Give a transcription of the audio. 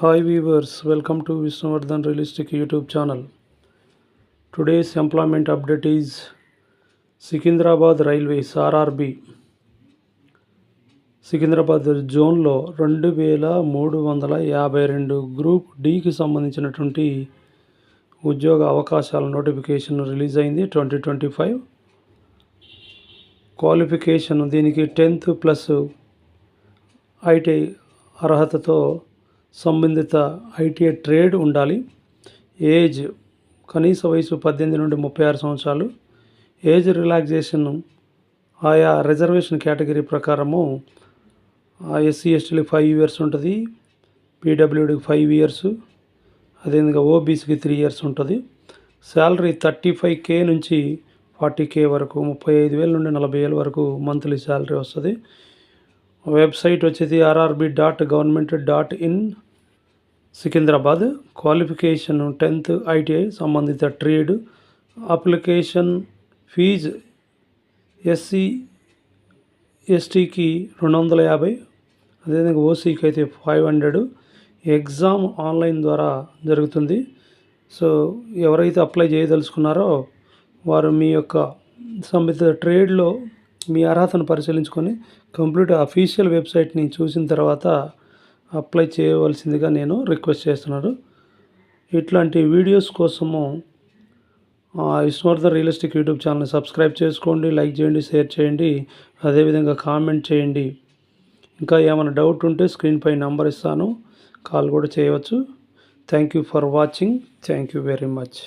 Hi viewers, welcome to Vishnuvardhan Realistic YouTube channel. Today's employment update is Secunderabad Railways RRB. Secunderabad జోన్లో 2352 group డీకి సంబంధించినటువంటి ఉద్యోగ అవకాశాల notification release అయింది 2025. Qualification దీనికి 10th plus ITI అర్హతతో సంబంధిత ఐటీఐ ట్రేడ్ ఉండాలి. ఏజ్ కనీస వయసు 18 నుండి 36 సంవత్సరాలు. ఏజ్ రిలాక్సేషన్ ఆయా రిజర్వేషన్ కేటగిరీ ప్రకారము ఎస్సీ ఎస్టీలకు 5 years ఉంటుంది, పీడబ్ల్యూడీకి 5 years, అదేవిధంగా ఓబీసీకి 3 years ఉంటుంది. శాలరీ 35K నుంచి 40K వరకు, 35,000 నుండి 40,000 వరకు మంత్లీ శాలరీ వస్తుంది. వెబ్సైట్ వచ్చేది rrb.government.in Secunderabad. Qualification 10th ITI సంబంధిత ట్రేడ్. అప్లికేషన్ ఫీజు ఎస్సీ ఎస్టీకి 250, అదేవిధంగా ఓసీకి అయితే 500. ఎగ్జామ్ ఆన్లైన్ ద్వారా జరుగుతుంది. సో ఎవరైతే అప్లై చేయదలుచుకున్నారో వారు మీ యొక్క సంబంధిత ట్రేడ్లో మీ అర్హతను పరిశీలించుకొని కంప్లీట్ అఫీషియల్ వెబ్సైట్ని చూసిన తర్వాత అప్లై చేయవలసిందిగా నేను రిక్వెస్ట్ చేస్తున్నాను. ఇట్లాంటి వీడియోస్ కోసము విష్ణువర్ధన్ రియలిస్టిక్ యూట్యూబ్ ఛానల్ని సబ్స్క్రైబ్ చేసుకోండి, లైక్ చేయండి, షేర్ చేయండి, అదేవిధంగా కామెంట్ చేయండి. ఇంకా ఏమైనా డౌట్ ఉంటే స్క్రీన్పై నంబర్ ఇస్తాను, కాల్ కూడా చేయవచ్చు. Thank you for watching. Thank you very much.